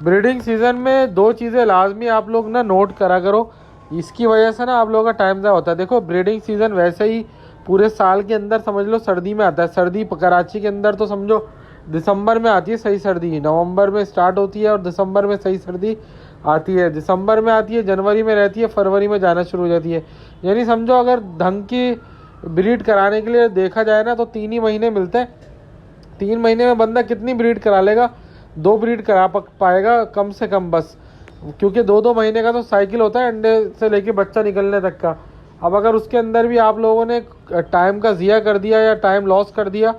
Breeding season में 2 चीज़ें लाजमी आप लोग ना नोट करा करो, इसकी वजह से ना आप लोगों का टाइम ज़ाया होता है। देखो ब्रीडिंग सीज़न वैसे ही पूरे साल के अंदर समझ लो सर्दी में आता है। सर्दी कराची के अंदर तो समझो दिसंबर में आती है सही सर्दी, नवंबर में स्टार्ट होती है और दिसंबर में सही सर्दी आती है। दिसंबर में आती है, जनवरी में रहती है, फरवरी में जाना शुरू हो जाती है। यानी समझो अगर ढंग की ब्रीड कराने के लिए देखा जाए ना तो 3 ही महीने मिलते हैं। 3 महीने में बंदा कितनी ब्रीड करा लेगा? 2 ब्रीड करा पाएगा कम से कम बस, क्योंकि 2-2 महीने का तो साइकिल होता है अंडे से लेके बच्चा निकलने तक का। अब अगर उसके अंदर भी आप लोगों ने टाइम का ज़िया कर दिया या टाइम लॉस कर दिया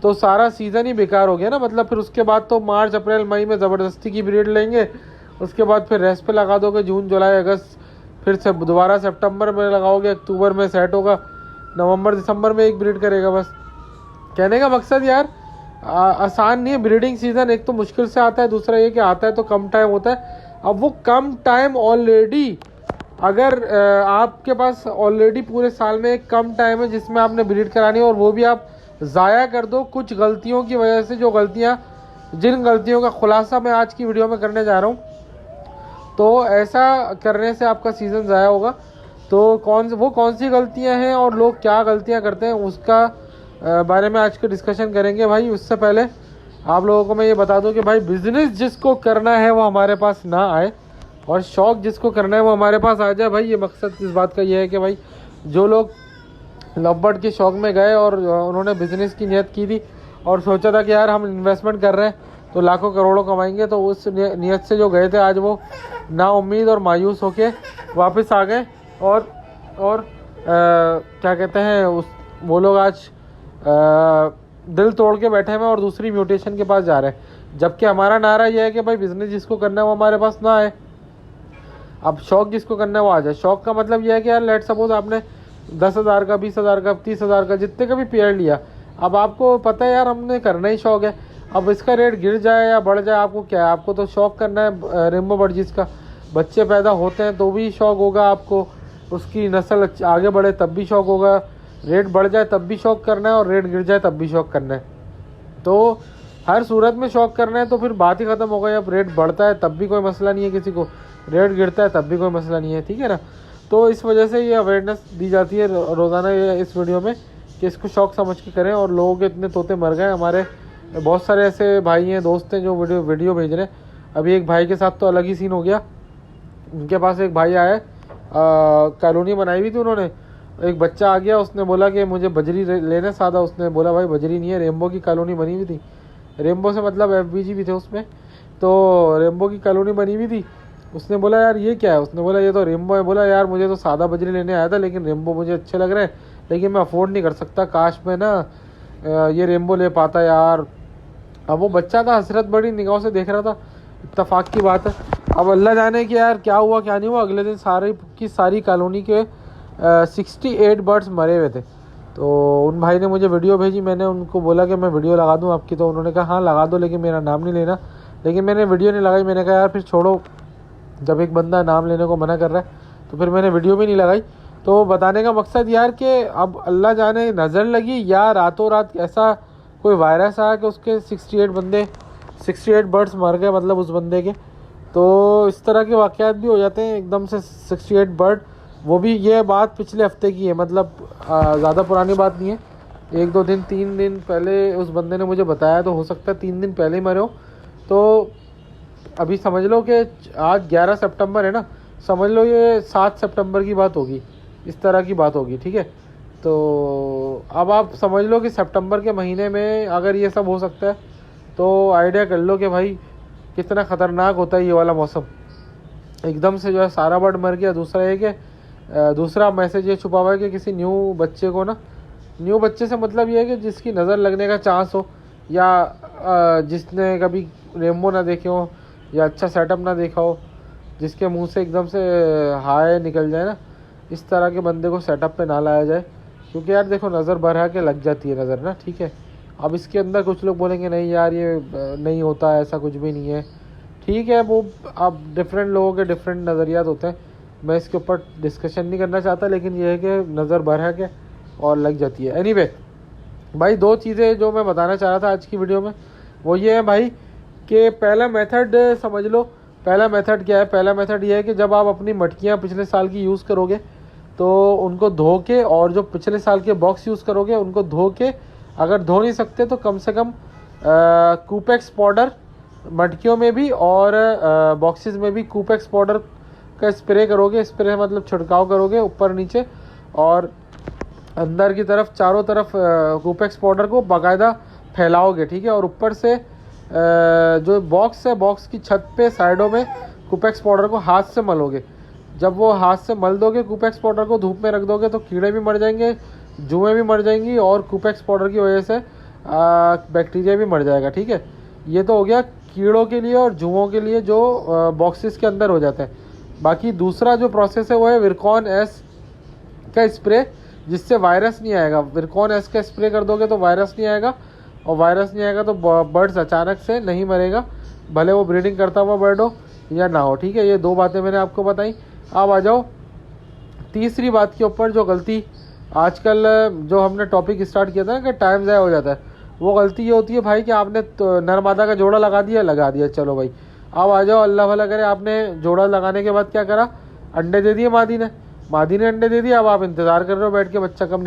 तो सारा सीज़न ही बेकार हो गया ना। मतलब फिर उसके बाद तो मार्च अप्रैल मई में ज़बरदस्ती की ब्रीड लेंगे, उसके बाद फिर रेस्ट पे लगा दोगे जून जुलाई अगस्त, फिर से दोबारा सितंबर में लगाओगे, अक्टूबर में सेट होगा, नवंबर दिसंबर में एक ब्रीड करेगा। बस कहने का मकसद यार आसान नहीं है ब्रीडिंग सीज़न। एक तो मुश्किल से आता है, दूसरा ये कि आता है तो कम टाइम होता है। अब वो कम टाइम ऑलरेडी अगर आपके पास ऑलरेडी पूरे साल में एक कम टाइम है जिसमें आपने ब्रीड करानी है और वो भी आप ज़ाया कर दो कुछ गलतियों की वजह से, जिन गलतियों का खुलासा मैं आज की वीडियो में करने जा रहा हूँ, तो ऐसा करने से आपका सीज़न ज़ाया होगा। तो कौन सी गलतियाँ हैं और लोग क्या गलतियाँ करते हैं उसका बारे में आज के डिस्कशन करेंगे भाई। उससे पहले आप लोगों को मैं ये बता दूं कि भाई बिज़नेस जिसको करना है वो हमारे पास ना आए और शौक़ जिसको करना है वो हमारे पास आ जाए। भाई ये मकसद इस बात का ये है कि भाई जो लोग लवबर्ड के शौक़ में गए और उन्होंने बिज़नेस की नियत की थी और सोचा था कि यार हम इन्वेस्टमेंट कर रहे हैं तो लाखों करोड़ों कमाएंगे, तो उस नियत से जो गए थे आज वो नाउम्मीद और मायूस होके वापस आ गए और क्या कहते हैं वो लोग आज दिल तोड़ के बैठे हुए और दूसरी म्यूटेशन के पास जा रहे हैं। जबकि हमारा नारा यह है कि भाई बिज़नेस जिसको करना है वो हमारे पास ना आए, अब शौक़ जिसको करना है वो आ जाए। शौक़ का मतलब यह है कि यार लेट सपोज आपने 10,000 का, 20,000 का, 30,000 का, जितने का भी पेयर लिया, अब आपको पता है यार हमने करना ही शौक़ है। अब इसका रेट गिर जाए या बढ़ जाए आपको क्या है, आपको तो शौक़ करना है रेम्बो बर्ड जिसका बच्चे पैदा होते हैं तो भी शौक़ होगा आपको, उसकी नस्ल आगे बढ़े तब भी शौक़ होगा, रेट बढ़ जाए तब भी शौक़ करना है और रेट गिर जाए तब भी शौक़ करना है। तो हर सूरत में शौक़ करना है तो फिर बात ही ख़त्म हो गई। अब रेट बढ़ता है तब भी कोई मसला नहीं है किसी को, रेट गिरता है तब भी कोई मसला नहीं है, ठीक है ना। तो इस वजह से ये अवेयरनेस दी जाती है रोज़ाना इस वीडियो में कि इसको शौक़ समझ के करें। और लोगों के इतने तोते मर गए, हमारे बहुत सारे ऐसे भाई हैं, दोस्त हैं जो वीडियो भेज रहे हैं। अभी एक भाई के साथ तो अलग ही सीन हो गया। उनके पास एक भाई आया, कॉलोनी बनाई हुई थी उन्होंने, एक बच्चा आ गया, उसने बोला कि मुझे बजरी लेना सादा। उसने बोला भाई बजरी नहीं है, रेम्बो की कॉलोनी बनी हुई थी। रेम्बो से मतलब FBG भी थे उसमें, तो रेम्बो की कॉलोनी बनी हुई थी। उसने बोला यार ये क्या है, उसने बोला ये तो रेम्बो है। बोला यार मुझे तो सादा बजरी लेने आया था लेकिन रेम्बो मुझे अच्छे लग रहे हैं, लेकिन मैं अफोर्ड नहीं कर सकता, काश मैं ना ये रेम्बो ले पाता यार। अब वो बच्चा था हसरत बड़ी निगाहों से देख रहा था, इत्तफाक की बात है। अब अल्लाह जाने कि यार क्या हुआ क्या नहीं हुआ। अगले दिन सारी कॉलोनी के 68 बर्ड्स मरे हुए थे। तो उन भाई ने मुझे वीडियो भेजी, मैंने उनको बोला कि मैं वीडियो लगा दूं आपकी, तो उन्होंने कहा हाँ लगा दो लेकिन मेरा नाम नहीं लेना। लेकिन मैंने वीडियो नहीं लगाई, मैंने कहा यार फिर छोड़ो, जब एक बंदा नाम लेने को मना कर रहा है तो फिर मैंने वीडियो भी नहीं लगाई। तो बताने का मकसद यार कि अब अल्लाह जाने नज़र लगी या रातों रात ऐसा कोई वायरस आया कि उसके 68 बर्ड्स मर गए, मतलब उस बंदे के। तो इस तरह के वाक़यात भी हो जाते हैं एकदम से 68 बर्ड। वो भी ये बात पिछले हफ्ते की है, मतलब ज़्यादा पुरानी बात नहीं है, 1-2 दिन 3 दिन पहले उस बंदे ने मुझे बताया, तो हो सकता है 3 दिन पहले ही मरे हो। तो अभी समझ लो कि आज 11 सितंबर है ना, समझ लो ये 7 सितंबर की बात होगी, इस तरह की बात होगी, ठीक है। तो अब आप समझ लो कि सितंबर के महीने में अगर ये सब हो सकता है तो आइडिया कर लो कि भाई कितना ख़तरनाक होता है ये वाला मौसम। एकदम से जो है सारा बर्ड मर गया। दूसरा है कि दूसरा मैसेज ये छुपा हुआ है कि किसी न्यू बच्चे को ना, न्यू बच्चे से मतलब ये है कि जिसकी नज़र लगने का चांस हो या जिसने कभी रेम्बो ना देखे हो या अच्छा सेटअप ना देखा हो, जिसके मुंह से एकदम से हाय निकल जाए ना, इस तरह के बंदे को सेटअप पे ना लाया जाए। क्योंकि यार देखो नज़र भर के लग जाती है नज़र ना, ठीक है। अब इसके अंदर कुछ लोग बोलेंगे नहीं यार ये नहीं होता, ऐसा कुछ भी नहीं है, ठीक है। वो अब डिफरेंट लोगों के डिफरेंट नज़रियात होते हैं, मैं इसके ऊपर डिस्कशन नहीं करना चाहता, लेकिन ये है कि नज़र भर के और लग जाती है। एनीवे भाई 2 चीज़ें जो मैं बताना चाह रहा था आज की वीडियो में वो ये है भाई कि पहला मेथड समझ लो। पहला मेथड क्या है? पहला मेथड ये है कि जब आप अपनी मटकियाँ पिछले साल की यूज़ करोगे तो उनको धो के, और जो पिछले साल के बॉक्स यूज़ करोगे उनको धो के, अगर धो नहीं सकते तो कम से कम कूपेक्स पाउडर मटकियों में भी और बॉक्सेस में भी कूपेक्स पाउडर का स्प्रे करोगे। स्प्रे मतलब छिड़काव करोगे ऊपर नीचे, और अंदर की तरफ चारों तरफ कूपेक्स पाउडर को बाकायदा फैलाओगे, ठीक है। और ऊपर से जो बॉक्स है, बॉक्स की छत पे साइडों में कूपेक्स पाउडर को हाथ से मलोगे। जब वो हाथ से मल दोगे कूपेक्स पाउडर को, धूप में रख दोगे तो कीड़े भी मर जाएंगे, जुएँ भी मर जाएंगी, और कूपेक्स पाउडर की वजह से बैक्टीरिया भी मर जाएगा, ठीक है। ये तो हो गया कीड़ों के लिए और जुओं के लिए जो बॉक्सेस के अंदर हो जाते हैं। बाकी दूसरा जो प्रोसेस है वो है विरकॉन एस का स्प्रे, जिससे वायरस नहीं आएगा। विरकॉन एस का स्प्रे कर दोगे तो वायरस नहीं आएगा, और वायरस नहीं आएगा तो बर्ड्स अचानक से नहीं मरेगा, भले वो ब्रीडिंग करता हुआ बर्ड हो या ना हो, ठीक है। ये दो बातें मैंने आपको बताई। अब आ जाओ तीसरी बात के ऊपर, जो गलती आजकल जो हमने टॉपिक स्टार्ट किया था ना कि टाइम ज़ाया हो जाता है, वो गलती ये होती है भाई कि आपने तो नर मादा का जोड़ा लगा दिया, चलो भाई। अब आ जाओ, अल्लाह भला करे, आपने जोड़ा लगाने के बाद क्या करा? अंडे दे दिए मादी ने अंडे दे दिए। अब आप इंतज़ार कर रहे हो बैठ के, बच्चा कब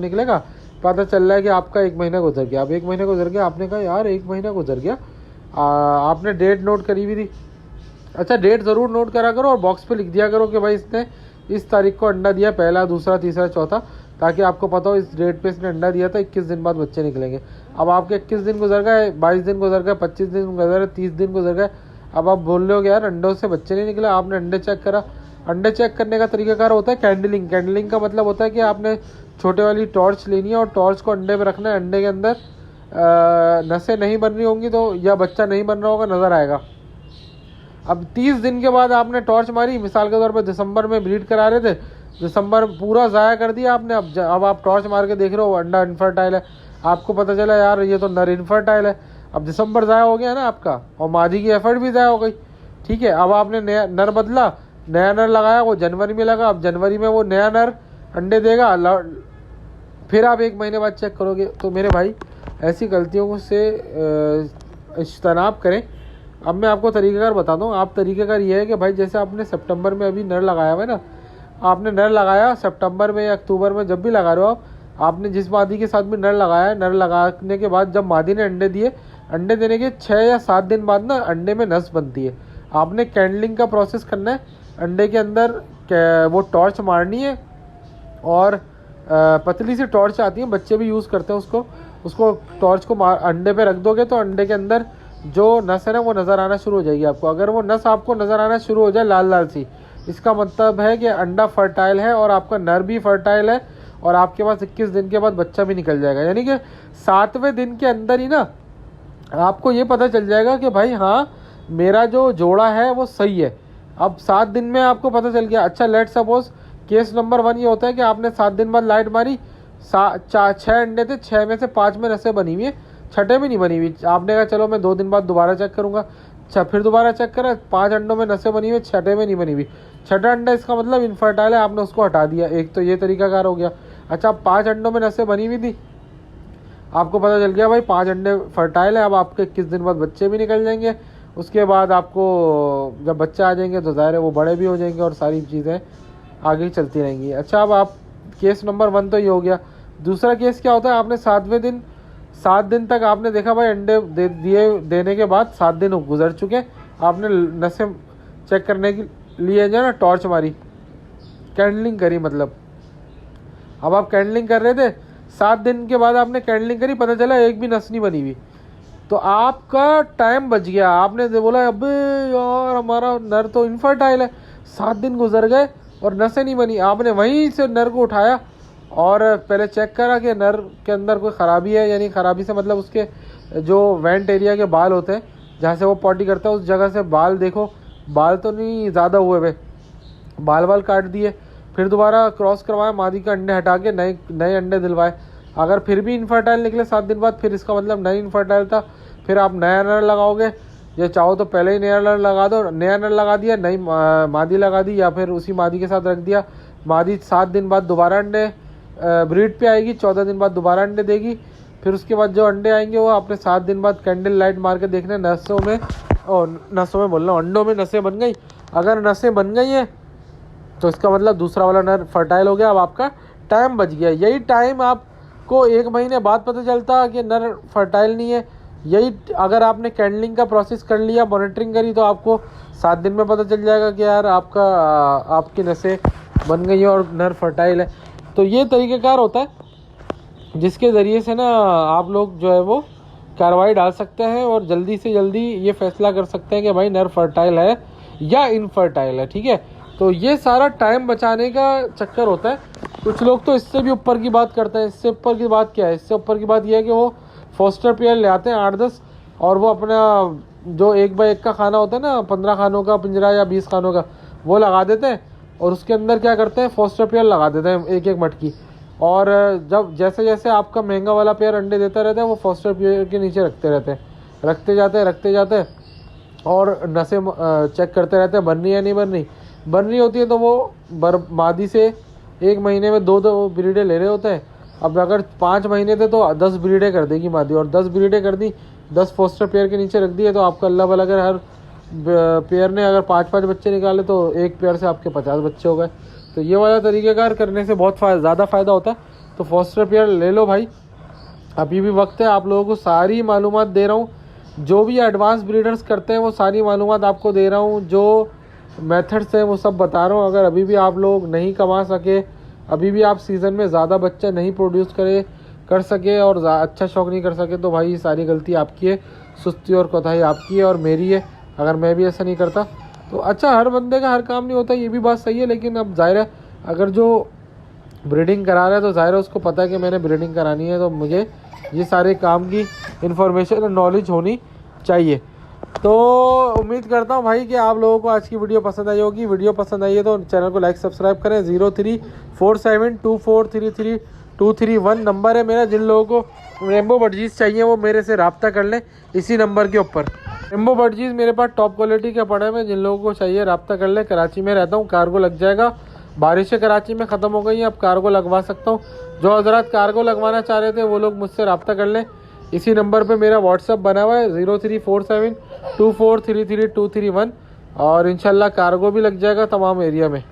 निकलेगा। पता चल रहा है कि आपका 1 महीना गुजर गया। अब 1 महीना गुजर गया, आपने कहा यार 1 महीना गुजर गया, आपने डेट नोट करी हुई थी। अच्छा, डेट ज़रूर नोट करा करो और बॉक्स पे लिख दिया करो कि भाई इसने इस तारीख को अंडा दिया, पहला, दूसरा, तीसरा, चौथा, ताकि आपको पता हो इस डेट पे इसने अंडा दिया था, 21 दिन बाद बच्चे निकलेंगे। अब आपके 21 दिन गुजर गए, 22 दिन गुजर गए, 25 दिन गुजर गए, 30 दिन गुजर गए। अब आप बोल रहे हो कि यार अंडों से बच्चे नहीं निकले। आपने अंडे चेक करा। अंडे चेक करने का तरीकाकार होता है कैंडलिंग का मतलब होता है कि आपने छोटे वाली टॉर्च लेनी है और टॉर्च को अंडे में रखना है। अंडे के अंदर नसें नहीं बन रही होंगी तो, या बच्चा नहीं बन रहा होगा, नज़र आएगा। अब 30 दिन के बाद आपने टॉर्च मारी, मिसाल के तौर पर दिसंबर में ब्रीड करा रहे थे, दिसंबर पूरा ज़ाया कर दिया आपने। अब आप टॉर्च मार के देख रहे हो अंडा इनफर्टाइल है, आपको पता चला यार ये तो नर इनफर्टाइल है। अब दिसंबर ज़ाया हो गया ना आपका, और मादी की एफर्ट भी ज़ाया हो गई, ठीक है। अब आपने नया नर बदला, नया नर लगाया, वो जनवरी में लगा। अब जनवरी में वो नया नर अंडे देगा, फिर आप 1 महीने बाद चेक करोगे। तो मेरे भाई, ऐसी गलतियों से इज्तनाब करें। अब मैं आपको तरीक़ाकार बताता हूँ। आप तरीक़ाकार ये है कि भाई जैसे आपने सितंबर में अभी नर लगाया हुआ है ना, आपने नर लगाया सितंबर में या अक्टूबर में, जब भी लगा रहे हो आपने जिस मादी के साथ भी नर लगाया है, नर लगाने के बाद जब मादी ने अंडे दिए, अंडे देने के 6 या 7 दिन बाद ना अंडे में नस बनती है। आपने कैंडलिंग का प्रोसेस करना है। अंडे के अंदर वो टॉर्च मारनी है, और पतली सी टॉर्च आती है, बच्चे भी यूज़ करते हैं उसको टॉर्च को अंडे पे रख दोगे तो अंडे के अंदर जो नस है ना वो नज़र आना शुरू हो जाएगी आपको। अगर वो नस आपको नज़र आना शुरू हो जाए लाल लाल सी, इसका मतलब है कि अंडा फर्टाइल है और आपका नर भी फर्टाइल है, और आपके पास 21 दिन के बाद बच्चा भी निकल जाएगा। यानी कि 7वें दिन के अंदर ही ना आपको ये पता चल जाएगा कि भाई हाँ, मेरा जो जोड़ा है वो सही है। अब 7 दिन में आपको पता चल गया। अच्छा, लेट सपोज केस नंबर 1 ये होता है कि आपने 7 दिन बाद लाइट मारी, 6 अंडे थे, 6 में से 5 में नसें बनी हुई है, 6ठे में नहीं बनी हुई। आपने कहा चलो मैं 2 दिन बाद दोबारा चेक करूँगा। फिर दोबारा चेक करा, 5 अंडों में नसें बनी हुई, 6ठे में नहीं बनी हुई। 6ठा अंडा इसका मतलब इनफर्टाइल है, आपने उसको हटा दिया। एक तो ये तरीकाकार हो गया। अच्छा, 5 अंडों में नसें बनी हुई थी, आपको पता चल गया भाई 5 अंडे फर्टाइल है। अब आपके 21 दिन बाद बच्चे भी निकल जाएंगे। उसके बाद आपको जब बच्चे आ जाएंगे तो ज़ाहिर है वो बड़े भी हो जाएंगे और सारी चीज़ें आगे ही चलती रहेंगी। अच्छा, अब आप केस नंबर 1 तो ये हो गया। दूसरा केस क्या होता है? आपने 7वें दिन, 7 दिन तक आपने देखा भाई अंडे देने के बाद 7 दिन गुजर चुके, आपने नसें चेक करने के लिए जो ना टॉर्च मारी, कैंडलिंग करी मतलब। अब आप कैंडलिंग कर रहे थे, 7 दिन के बाद आपने कैंडलिंग करी, पता चला एक भी नस नहीं बनी हुई, तो आपका टाइम बच गया। आपने बोला अबे यार हमारा नर तो इनफर्टाइल है, 7 दिन गुजर गए और नसें नहीं बनी। आपने वहीं से नर को उठाया और पहले चेक करा कि नर के अंदर कोई ख़राबी है, यानी ख़राबी से मतलब उसके जो वेंट एरिया के बाल होते हैं जहाँ से वो पॉटी करता है उस जगह से बाल देखो, बाल तो नहीं ज़्यादा हुए हुए, बाल काट दिए। फिर दोबारा क्रॉस करवाया, मादी के अंडे हटा के नए अंडे दिलवाए। अगर फिर भी इनफर्टाइल निकले 7 दिन बाद, फिर इसका मतलब नई इनफर्टाइल था। फिर आप नया नर लगाओगे, ये चाहो तो पहले ही नया नर लगा दो, नया नर लगा दिया, नई मादी लगा दी, या फिर उसी मादी के साथ रख दिया। मादी 7 दिन बाद दोबारा अंडे ब्रीड पे आएगी, 14 दिन बाद दोबारा अंडे देगी, फिर उसके बाद जो अंडे आएंगे वो आपने 7 दिन बाद कैंडल लाइट मार के देखने नसों में, और नसों में बोल रहा हूँ, अंडों में नसें बन गई। अगर नसें बन गई हैं तो इसका मतलब दूसरा वाला नर फर्टाइल हो गया। अब आपका टाइम बच गया। यही टाइम आपको 1 महीने बाद पता चलता कि नर फर्टाइल नहीं है। यही अगर आपने कैंडलिंग का प्रोसेस कर लिया, मॉनिटरिंग करी, तो आपको 7 दिन में पता चल जाएगा कि यार आपकी नसें बन गई हैं और नर फर्टाइल है। तो ये तरीक़ेकार होता है जिसके ज़रिए से ना आप लोग जो है वो कार्रवाई डाल सकते हैं और जल्दी से जल्दी ये फैसला कर सकते हैं कि भाई नर फर्टाइल है या इनफर्टाइल है। ठीक है, तो ये सारा टाइम बचाने का चक्कर होता है। कुछ लोग तो इससे भी ऊपर की बात करते हैं। इससे ऊपर की बात क्या है? इससे ऊपर की बात यह है कि वो फोस्टर पेयर ले आते हैं 8-10, और वो अपना जो 1x1 का खाना होता है ना, 15 खानों का पिंजरा या 20 खानों का, वो लगा देते हैं और उसके अंदर क्या करते हैं, फोस्टर पेयर लगा देते हैं 1-1 मटकी। और जब जैसे जैसे आपका महंगा वाला पेयर अंडे देता रहता है, वो फोस्टर पेयर के नीचे रखते रहते हैं, रखते जाते हैं और नसें चेक करते रहते हैं बन रही है नहीं बन रही होती है। तो वो मादी से 1 महीने में 2 ब्रीडें ले रहे होते हैं। अब अगर 5 महीने थे तो 10 ब्रीडें कर देगी मादी, और 10 ब्रीडें कर दी, 10 फोस्टर पेयर के नीचे रख दिए, तो आपका अल्लाह भला अगर हर पेयर ने अगर 5-5 बच्चे निकाले तो एक पेयर से आपके 50 बच्चे हो गए। तो ये वाला तरीक़ेकार करने से बहुत ज़्यादा फ़ायदा होता है। तो फोस्टर पेयर ले लो भाई, अभी भी वक्त है। आप लोगों को सारी मालूमात दे रहा हूँ, जो भी एडवांस ब्रीडर्स करते हैं वो सारी मालूमात आपको दे रहा हूँ। जो मेथड्स हैं वो सब बता रहा हूँ। अगर अभी भी आप लोग नहीं कमा सके, अभी भी आप सीज़न में ज़्यादा बच्चा नहीं प्रोड्यूस कर सके और अच्छा शौक नहीं कर सके, तो भाई सारी गलती आपकी है, सुस्ती और कोताही आपकी है और मेरी है। अगर मैं भी ऐसा नहीं करता तो अच्छा, हर बंदे का हर काम नहीं होता, ये भी बात सही है। लेकिन अब जाहिर है अगर जो ब्रीडिंग करा रहा है तो जाहिर है उसको पता है कि मैंने ब्रीडिंग करानी है, तो मुझे ये सारे काम की इन्फॉर्मेशन और नॉलेज होनी चाहिए। तो उम्मीद करता हूँ भाई कि आप लोगों को आज की वीडियो पसंद आई होगी। वीडियो पसंद आई है तो चैनल को लाइक सब्सक्राइब करें। 034724333231 नंबर है मेरा। जिन लोगों को रेम्बो बर्डजीज चाहिए वो मेरे से रब्ता कर लें इसी नंबर के ऊपर। रेम्बो बर्डजीज मेरे पास टॉप क्वालिटी के पड़े हैं, जिन लोगों को चाहिए रब्ता कर लें। कराची में रहता हूँ, कार्गो लग जाएगा। बारिशें कराची में ख़त्म हो गई हैं, अब कार्गो लगवा सकता हूँ। जो हजरात कार्गो लगवाना चाह रहे थे वो लोग मुझसे रब्ता कर लें। इसी नंबर पे मेरा व्हाट्सअप बना हुआ है 034724333231, और इंशाल्लाह कार्गो भी लग जाएगा तमाम एरिया में।